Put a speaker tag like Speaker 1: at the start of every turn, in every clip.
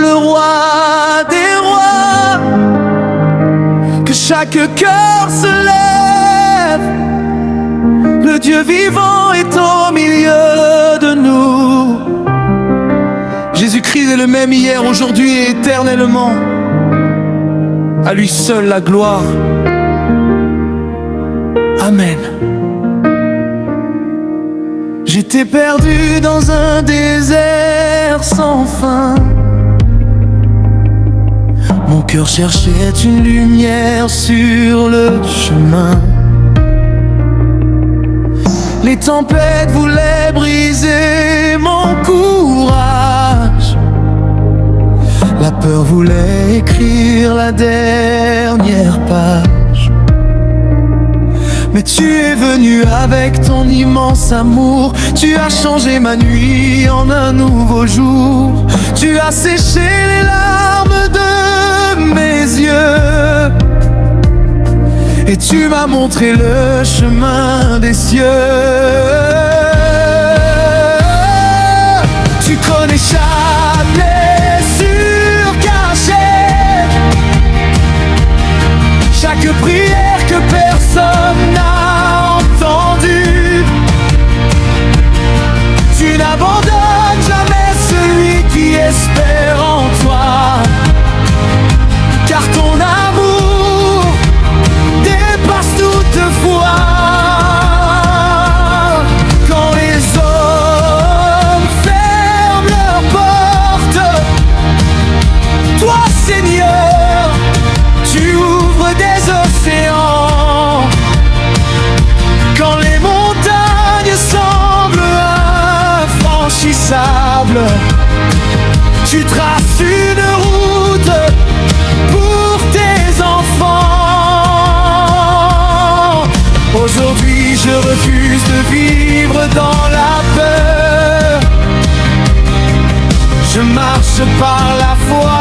Speaker 1: le roi des rois. Que chaque cœur se lève, le Dieu vivant est au milieu de nous. Jésus-Christ est le même hier, aujourd'hui et éternellement. À lui seul la gloire. Amen. J'étais perdu dans un désert sans fin. Mon cœur cherchait une lumière sur le chemin. Les tempêtes voulaient briser mon courage. La peur voulait écrire la dernière page. Mais tu es venu avec ton immense amour. Tu as changé ma nuit en un nouveau jour. Tu as séché les larmes de mes yeux et tu m'as montré le chemin des cieux. Tu connais chaque blessure cachée, chaque prière que personne n'a entendue. Tu n'abandonnes jamais celui qui espère en toi, car ton amour dépasse toute foi. Quand les hommes ferment leurs portes, toi Seigneur, tu ouvres des océans. Quand les montagnes semblent infranchissables, tu traces une route pour tes enfants. Aujourd'hui je refuse de vivre dans la peur. Je marche par la foi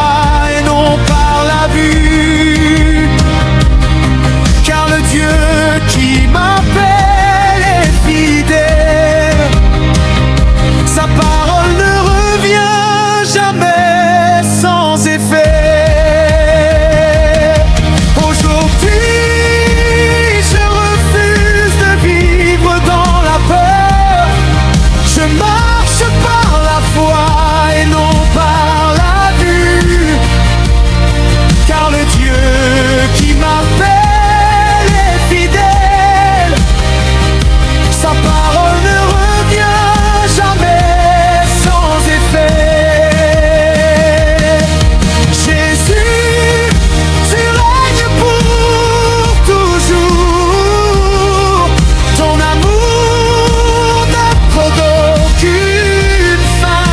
Speaker 1: et non par la vue, car le Dieu qui m'appelle est fidèle. Sa parole ne revient jamais sans effet. Aujourd'hui je refuse de vivre dans la peur. Je marche par la foi et non par la vue, car le Dieu qui m'appelle est fidèle. Sa parole ne revient jamais sans effet. Jésus, tu règnes pour toujours. Ton amour n'a aucune fin.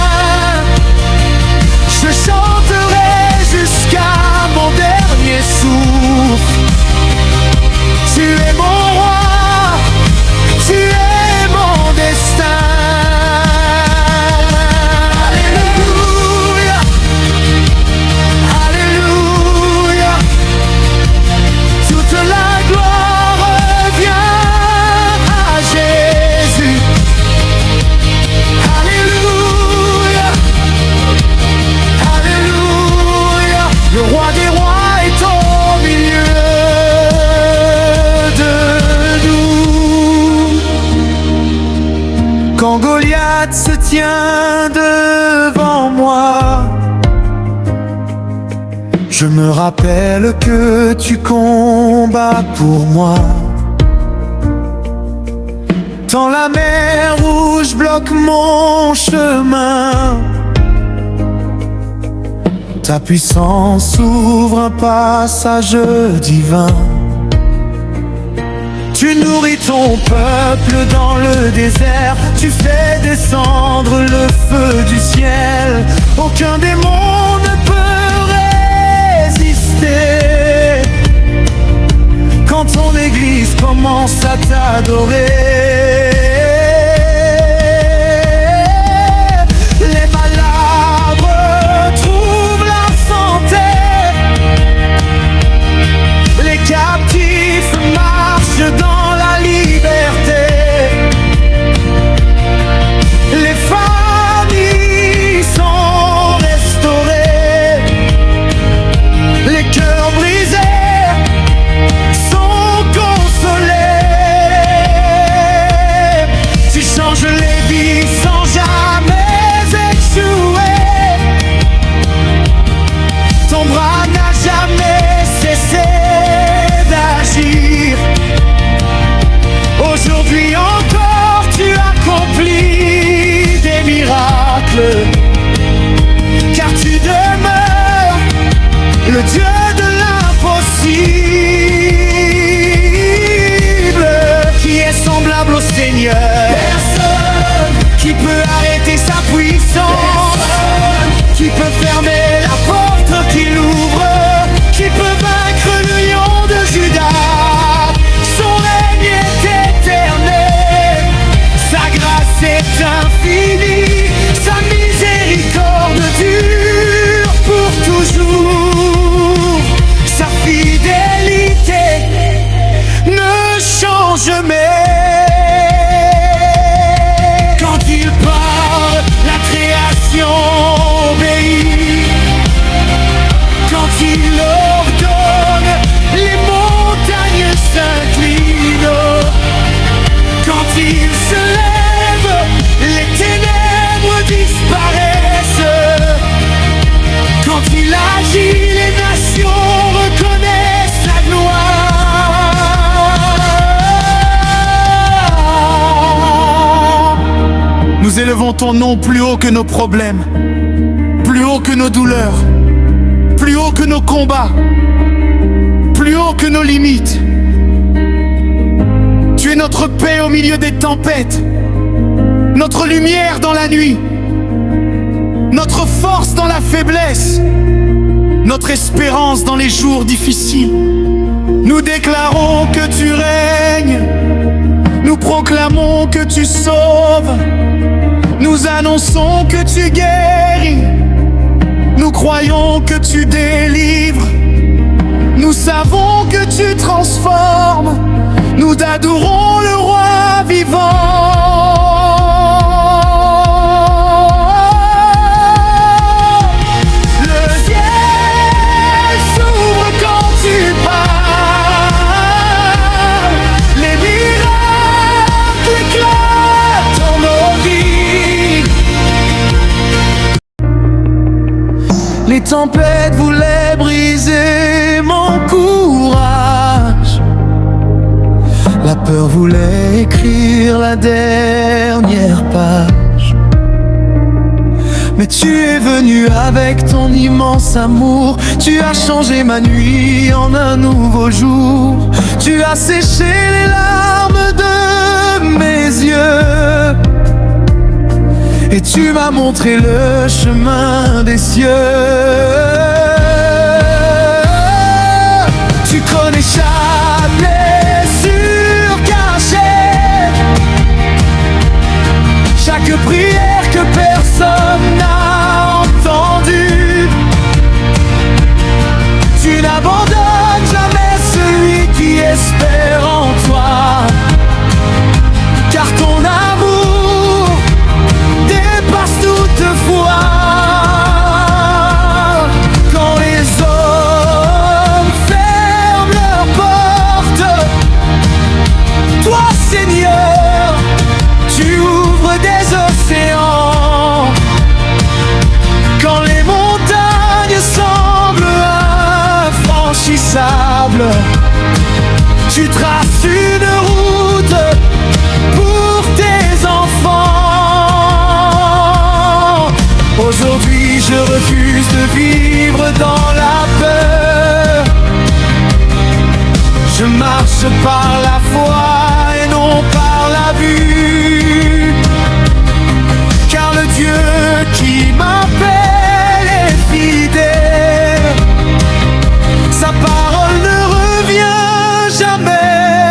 Speaker 1: Je chanterai jusqu'à mon dernier souffle. Tu es mon roi, tu es mon destin. Alléluia, alléluia. Toute la gloire revient à Jésus. Alléluia, alléluia. Le roi des rois est au milieu de nous. Quand Goliath se tient devant moi, je me rappelle que tu combats pour moi. Quand la mer rouge bloque mon chemin, ta puissance ouvre un passage divin. Tu nourris ton peuple dans le désert, tu fais descendre le feu du ciel. Aucun démon ne peut résister quand ton église commence à t'adorer. Les malades retrouvent la santé, les captifs marchent dans la liberté. Les familles sont restaurées. le Dieu de l'impossible, qui est semblable au Seigneur. Personne qui peut arrêter sa puissance, personne qui peut fermer la porte qu'il ouvre, qui peut vaincre le lion de Judas. Son règne est éternel, sa grâce est infinie, sa miséricorde dure pour toujours. Sa fidélité ne change jamais. Quand il parle, la création obéit. Quand il ordonne, les montagnes s'inclinent. Quand il se lève, les ténèbres disparaissent. Quand il agit, les nations reconnaissent sa gloire. Nous élevons ton nom plus haut que nos problèmes, plus haut que nos douleurs, plus haut que nos combats, plus haut que nos limites. Tu es notre paix au milieu des tempêtes, notre lumière dans la nuit, notre force dans la faiblesse, notre espérance dans les jours difficiles. Nous déclarons que tu règnes, nous proclamons que tu sauves, nous annonçons que tu guéris, nous croyons que tu délivres, nous savons que tu transformes, nous t'adorons le roi vivant. Le ciel s'ouvre quand tu parles, les miracles éclatent en nos vies. Les tempêtes voulaient briser mon courage, la peur voulait écrire la dernière page. Mais tu es venu avec ton immense amour, tu as changé ma nuit en un nouveau jour. Tu as séché les larmes de mes yeux et tu m'as montré le chemin des cieux. Tu connais chaque blessure cachée, chaque prière que personne n'a entendue. Tu n'abandonnes jamais celui qui espère en toi, car ton amour dépasse toute foi. Quand les hommes ferment leurs portes, toi Seigneur, tu ouvres des océans. Quand les montagnes semblent infranchissables, tu traces une route pour tes enfants. Aujourd'hui je refuse de vivre dans la peur, je marche par la foi et non par la vue, car le Dieu qui m'appelle est fidèle, sa parole ne revient jamais.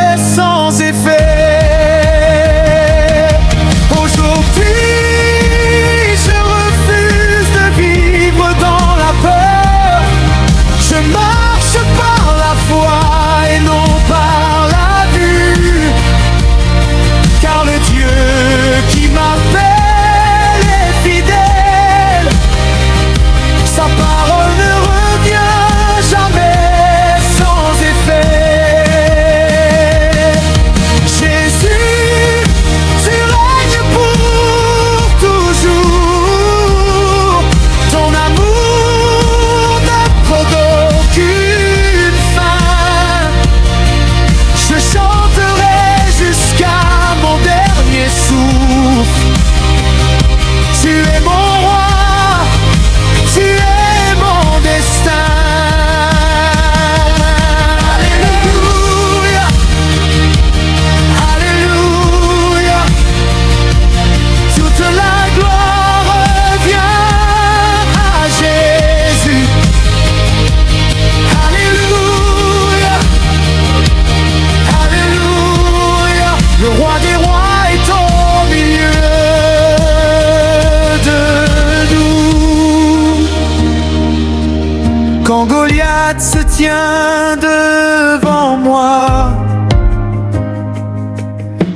Speaker 1: Goliath se tient devant moi.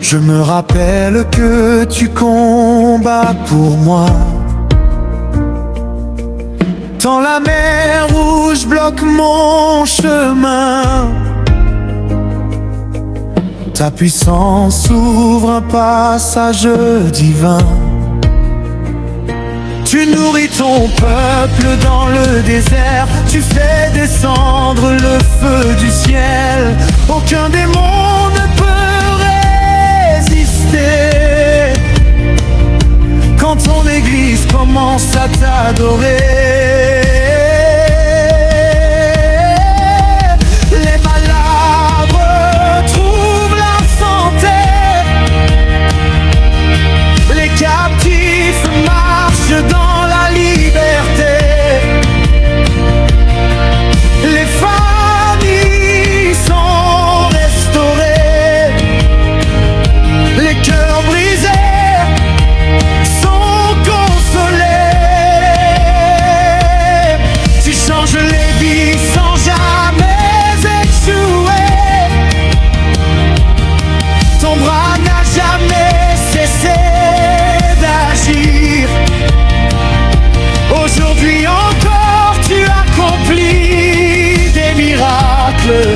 Speaker 1: Je me rappelle que tu combats pour moi. Quand la mer Rouge bloque mon chemin, ta puissance ouvre un passage divin. Tu nourris ton peuple dans le désert, tu fais descendre le feu du ciel. Aucun démon ne peut résister quand ton église commence à t'adorer. Les malades retrouvent la santé, les captifs marchent dans la liberté, les familles sont restaurées, les cœurs brisés sont consolés. Tu changes les vies sans jamais échouer, ton bras n'a jamais cessé d'agir. Aujourd'hui encore tu accomplis des miracles,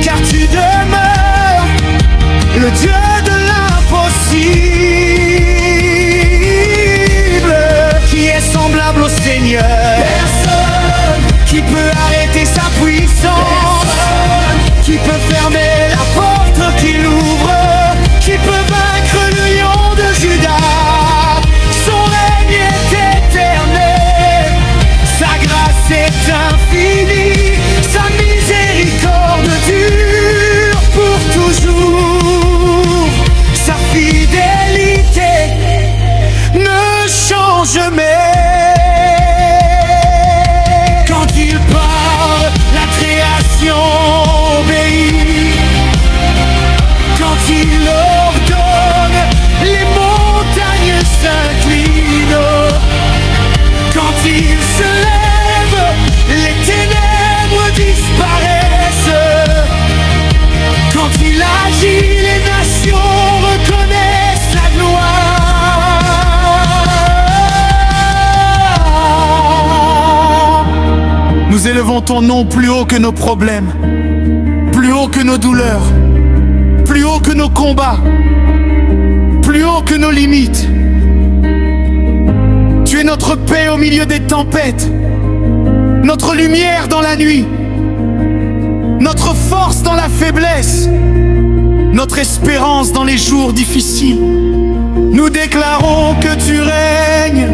Speaker 1: car tu demeures le Dieu de l'impossible, qui est semblable au Seigneur. Personne qui peut arrêter sa puissance, personne qui peut fermer la porte qu'il ouvre, qui peut vaincre le lion de Judas. Son règne est éternel, sa grâce est infinie, sa miséricorde dure pour toujours. Sa fidélité ne change jamais. Quand il parle, la création obéit. Quand il ordonne, les montagnes s'inclinent. Quand il se lève, les ténèbres disparaissent. Quand il agit, les nations reconnaissent sa gloire. Nous élevons ton nom plus haut que nos problèmes, plus haut que nos douleurs, plus haut que nos combats, plus haut que nos limites. Tu es notre paix au milieu des tempêtes, notre lumière dans la nuit, notre force dans la faiblesse, notre espérance dans les jours difficiles. Nous déclarons que tu règnes,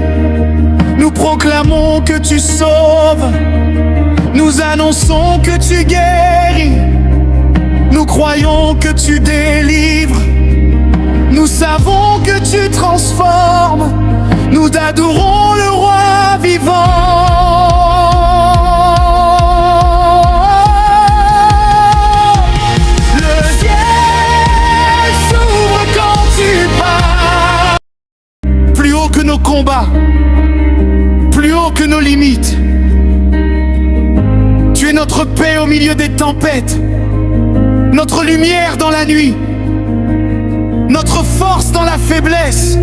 Speaker 1: nous proclamons que tu sauves, nous annonçons que tu guéris, nous croyons que tu délivres, nous savons que tu transformes, nous adorons le roi vivant. Le ciel s'ouvre quand tu pars. Plus haut que nos combats, plus haut que nos limites. Tu es notre paix au milieu des tempêtes, notre lumière dans la nuit, notre force dans la faiblesse,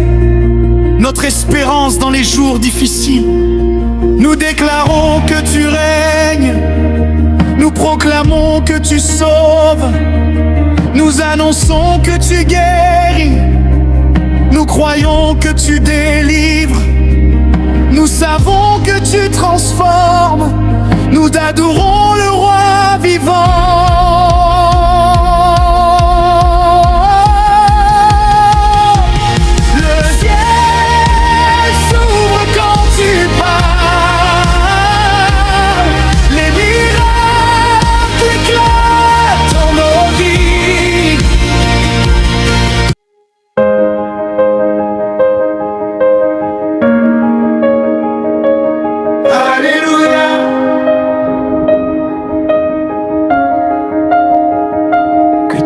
Speaker 1: notre espérance dans les jours difficiles. Nous déclarons que tu règnes, nous proclamons que tu sauves, nous annonçons que tu guéris, nous croyons que tu délivres, nous savons que tu transformes, nous adorons le roi vivant.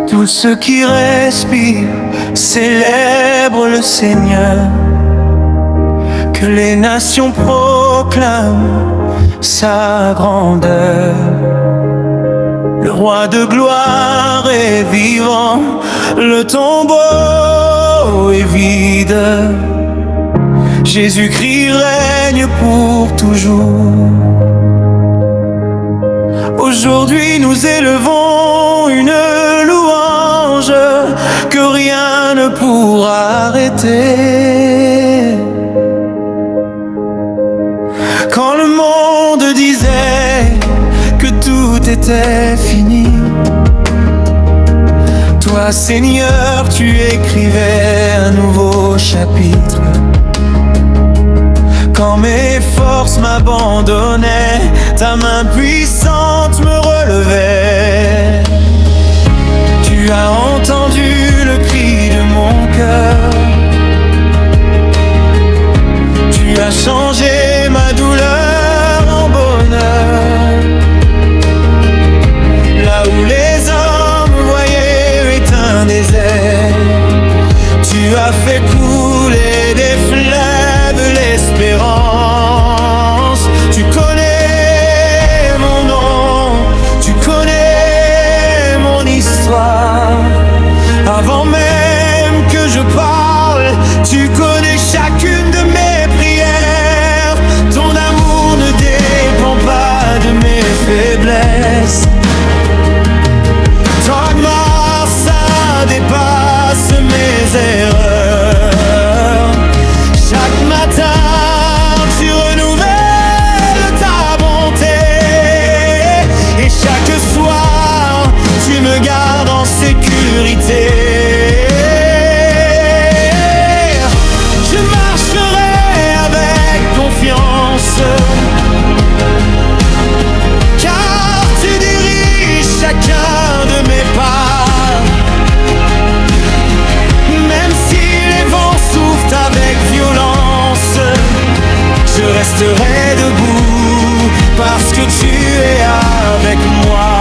Speaker 1: Tous ceux qui respirent célèbrent le Seigneur. Que les nations proclament
Speaker 2: sa grandeur. Le roi de gloire est vivant, le tombeau est vide. Jésus-Christ règne pour toujours. Aujourd'hui nous élevons une louange que rien ne pourra arrêter. Quand le monde disait que tout était fini, toi Seigneur tu écrivais un nouveau chapitre. Quand mes forces m'abandonnaient, ta main puissante me relevait. Tu as entendu le cri de mon cœur. Tu as changé ma douleur en bonheur. Là où les hommes voyaient un désert, tu as fait couler des fleuves l'espérance. Tu connais mon nom, tu connais mon histoire. Avant même que je parle, tu connais chacune de mes prières. Ton amour ne dépend pas de mes faiblesses. Ta gloire, ça dépasse mes erreurs. Chaque matin, tu renouvelles ta bonté. Et chaque soir, tu me gardes en sécurité. Je marcherai avec confiance, car tu diriges chacun de mes pas. Même si les vents soufflent avec violence, je resterai debout parce que tu es avec moi.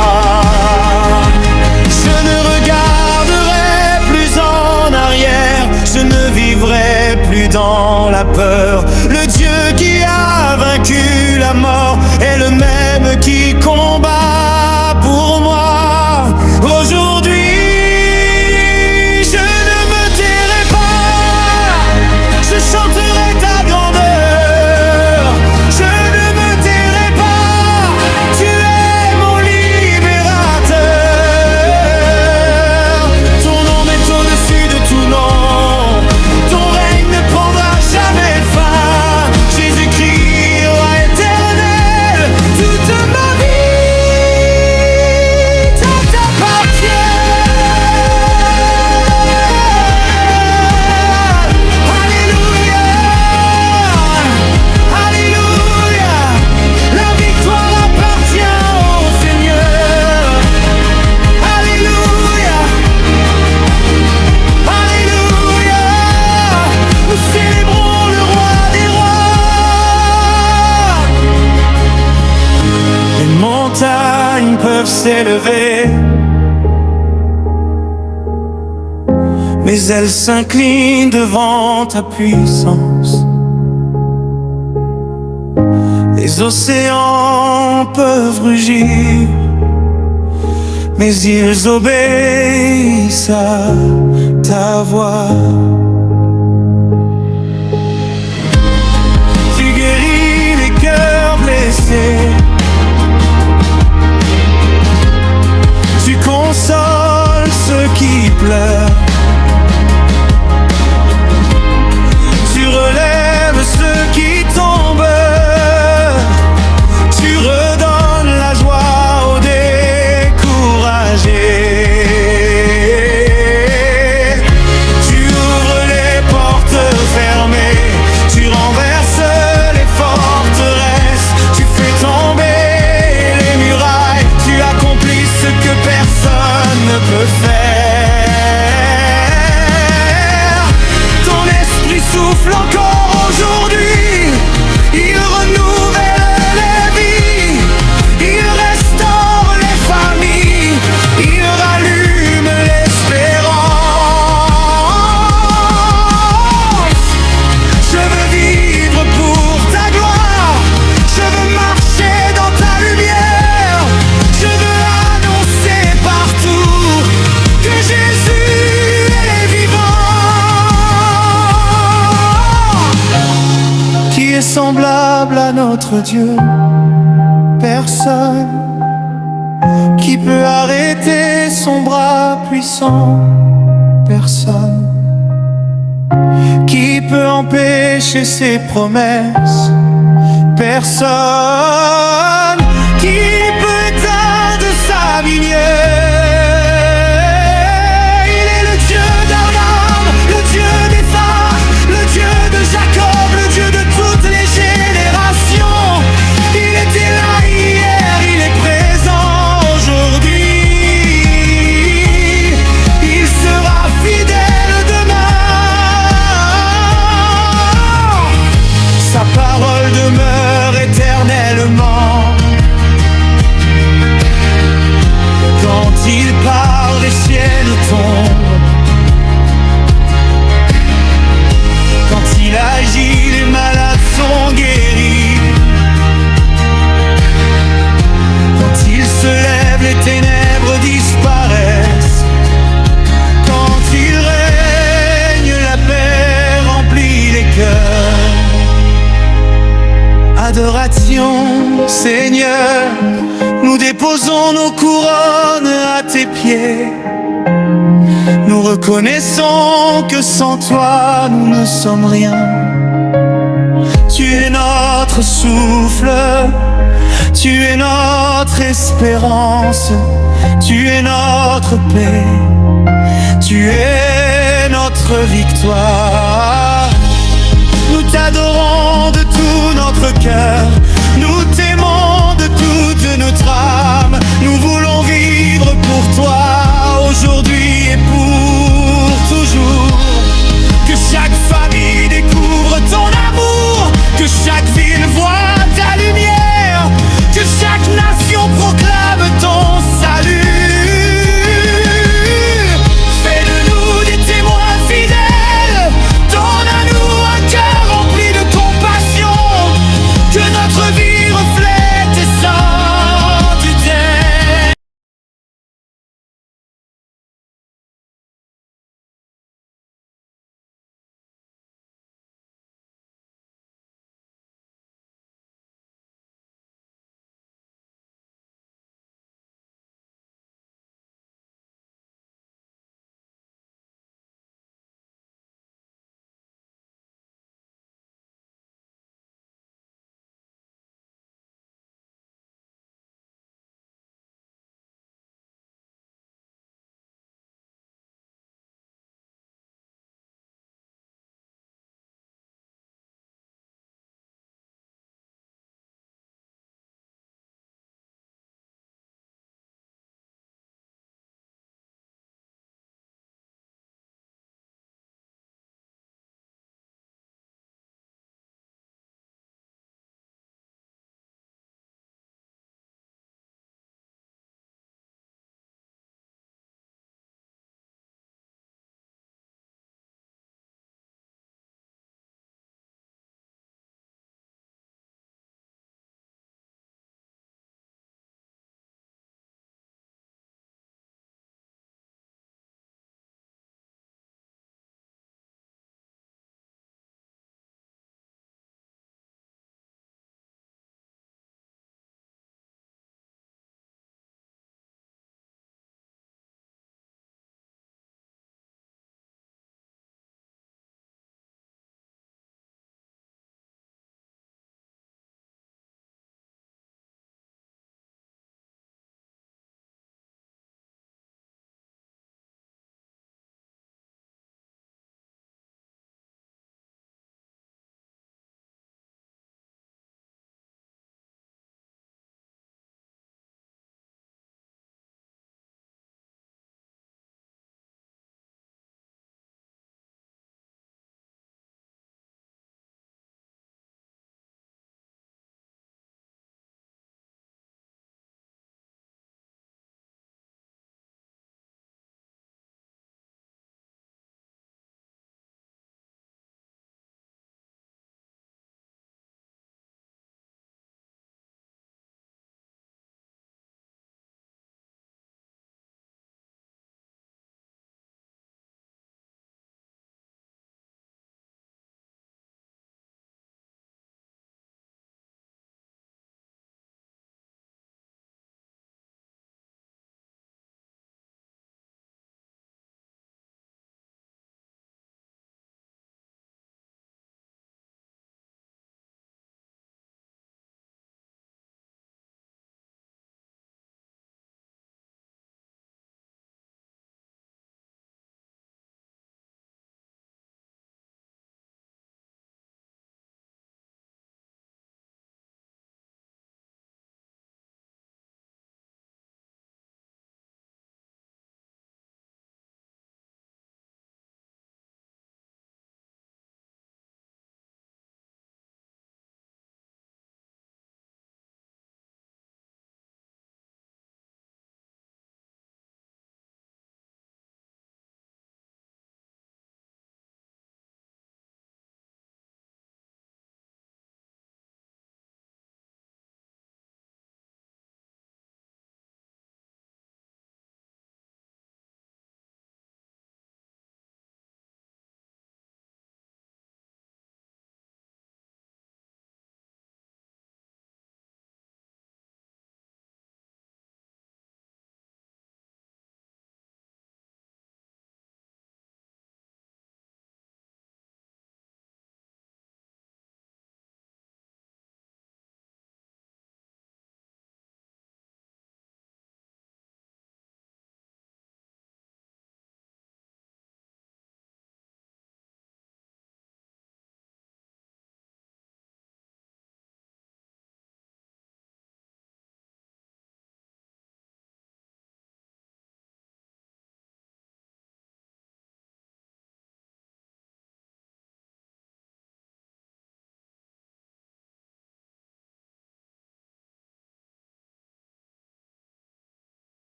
Speaker 2: Je ne regarderai plus en arrière, je ne vivrai plus dans la peur. Le Dieu qui a vaincu la mort est le même qui combat pour moi. Aujourd'hui, je ne me tairai pas, je chanterai ta grandeur. Je ne me tairai pas, tu es mon libérateur. Ton nom est au-dessus de tout nom, ton règne ne prendra jamais fin. Jésus-Christ, roi éternel, toute ma vie t'appartient. Alléluia, alléluia, la victoire appartient au Seigneur. Alléluia, alléluia, nous célébrons le roi des rois. Les montagnes peuvent s'élever, mais elles s'inclinent devant ta puissance. Les océans peuvent rugir, mais ils obéissent à ta voix. Tu guéris les cœurs blessés, tu consoles ceux qui pleurent. Tu relèves ceux qui tombent, tu redonnes la joie aux découragés. Tu ouvres notre Dieu. Personne qui peut arrêter son bras puissant. Personne qui peut empêcher ses promesses. Personne qui peut éteindre sa lumière. Il est le Dieu d'Abraham, le Dieu d'Isaac, le Dieu de Jacob, le Dieu de toutes les générations. Il était là hier, il est présent aujourd'hui. Il sera fidèle demain. Sa parole demeure éternellement. Quand il parle, les ciels tombent. Quand il agit, les malades sont guéris. Quand il se lève, les ténèbres disparaissent. Quand il règne, la paix remplit les cœurs. Adoration, Seigneur, nous déposons nos couronnes à tes pieds. Nous reconnaissons que sans toi, nous ne sommes rien. Tu es notre souffle, tu es notre espérance, tu es notre paix, tu es notre victoire. Nous t'adorons de tout notre cœur, nous t'aimons de toute notre âme. Nous voulons vivre pour toi, aujourd'hui et pour toujours. Que chaque famille découvre ton amour, que chaque ville voit ta lumière, que chaque nation proclame ton salut. Fais de nous des témoins fidèles, donne à nous un cœur rempli de compassion. Que notre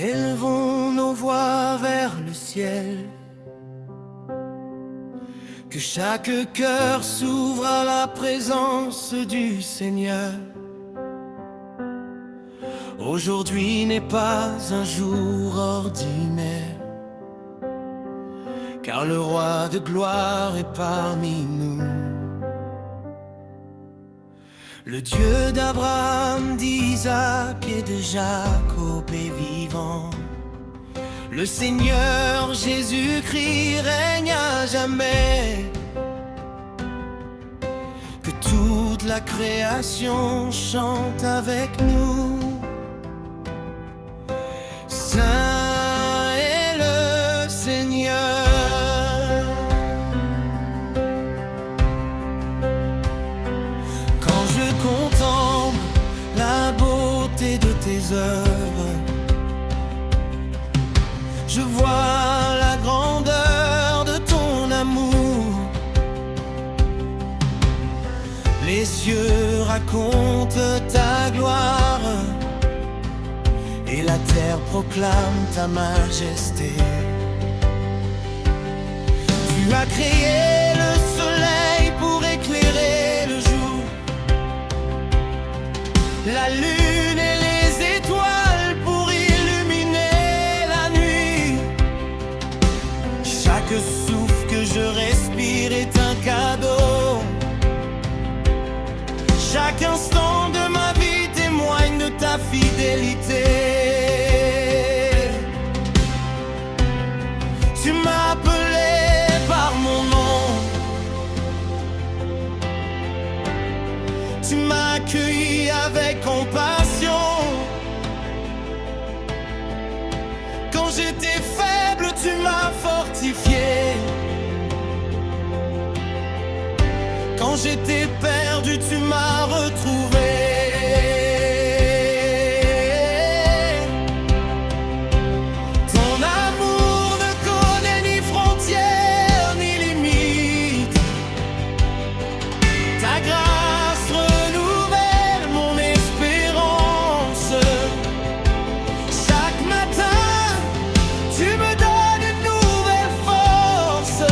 Speaker 2: Élevons nos voix vers le ciel, que chaque cœur s'ouvre à la présence du Seigneur. Aujourd'hui n'est pas un jour ordinaire, car le roi de gloire est parmi nous. Le Dieu d'Abraham, d'Isaac et de Jacob est vivant. Le Seigneur Jésus-Christ règne à jamais. Que toute la création chante avec nous. Saint est le Seigneur. Quand je contemple la beauté de tes œuvres, je vois la grandeur de ton amour. Les cieux racontent ta gloire et la terre proclame ta majesté. Tu as créé le soleil pour éclairer le jour, la lune et les étoiles pour illuminer la nuit. Chaque souffle que je respire est un cadeau. Chaque instant de ma vie témoigne de ta fidélité. Tu m'as appelé par mon nom, tu m'as accueilli avec compassion. Quand j'étais faible, tu m'as fortifié. Quand j'étais perdu, tu m'as retrouvé. Ton amour ne connaît ni frontières ni limites. Ta grâce renouvelle mon espérance. Chaque matin, tu me donnes une nouvelle force.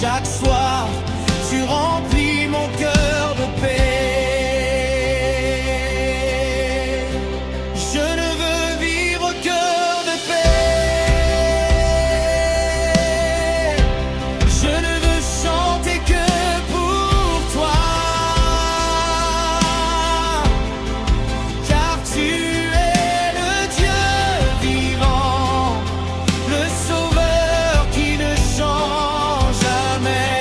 Speaker 2: Chaque soir, tu remplis mon cœur de paix. Je ne veux vivre que de paix. Je ne veux chanter que pour toi, car tu es le Dieu vivant, le Sauveur qui ne change jamais.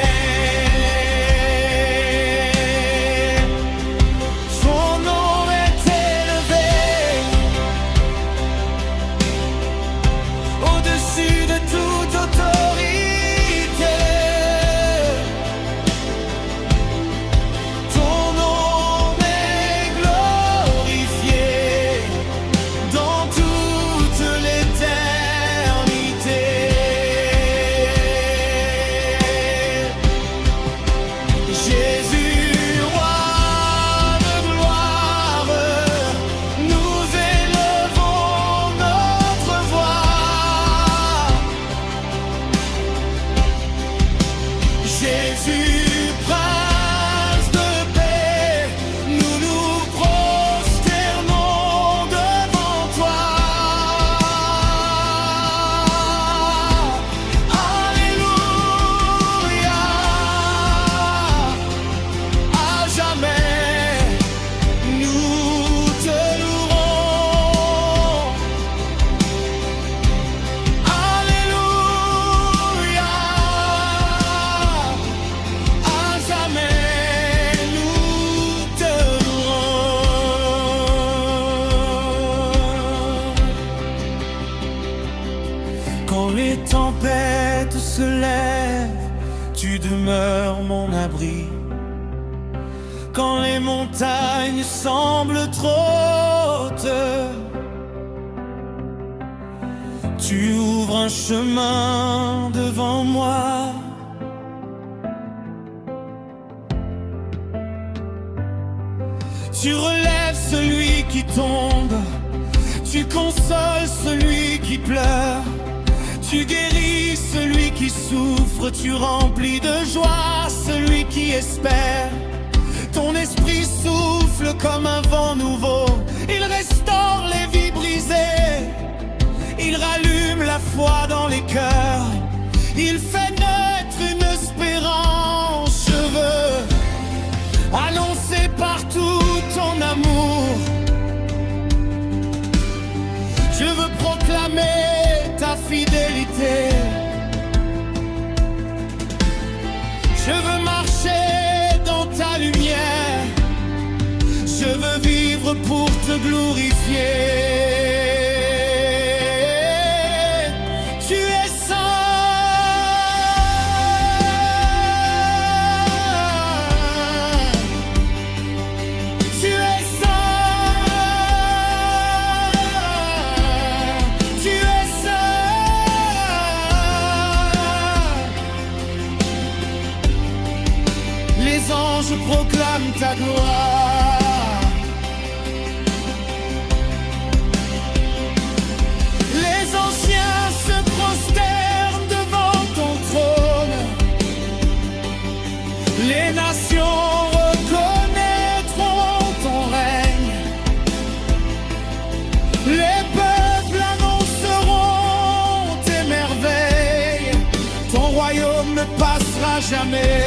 Speaker 2: Au-dessus de toute autorité, ton nom est glorifié dans toute l'éternité. Jésus, roi de gloire, nous élevons notre voix. Jésus, prince de paix, nous nous prosternons devant toi. Alléluia, à jamais nous te louerons. Alléluia, à jamais nous te louerons. Quand les tempêtes se lèvent, tu demeures mon abri. Quand les montagnes semblent trop hautes, tu ouvres un chemin devant moi. Tu relèves celui qui tombe, Tu consoles celui qui pleure, tu guéris celui qui souffre, tu remplis de joie celui qui espère. Ton esprit souffle comme un vent nouveau, il restaure les vies brisées, il rallume la foi dans les cœurs, il fait naître une espérance. Je veux annoncer partout ton amour, je veux proclamer ta fidélité, je veux marcher dans ta lumière, je veux vivre pour te glorifier. Tu es saint, tu es saint, tu es saint. Les anges proclament ta gloire, les nations reconnaîtront ton règne, les peuples annonceront tes merveilles, ton royaume ne passera jamais.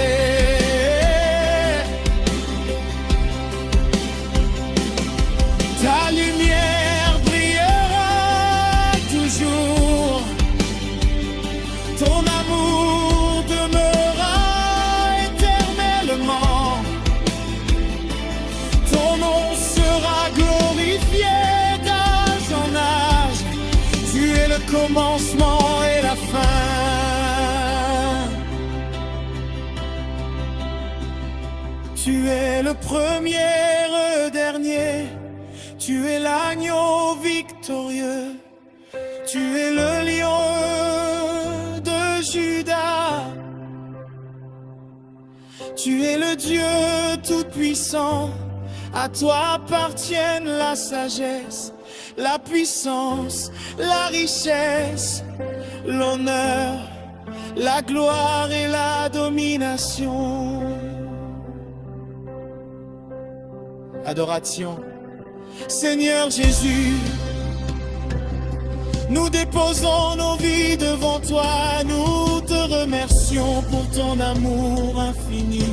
Speaker 2: Ta lumière brillera toujours, ton amour demeurera. Ton nom sera glorifié d'âge en âge, tu es le commencement et la fin. Tu es le premier dernier, tu es l'agneau victorieux, tu es le lion de Juda. Tu es le Dieu tout-puissant, à toi appartiennent la sagesse, la puissance, la richesse, l'honneur, la gloire et la domination. Adoration. Seigneur Jésus, nous déposons nos vies devant toi, nous te remercions pour ton amour infini.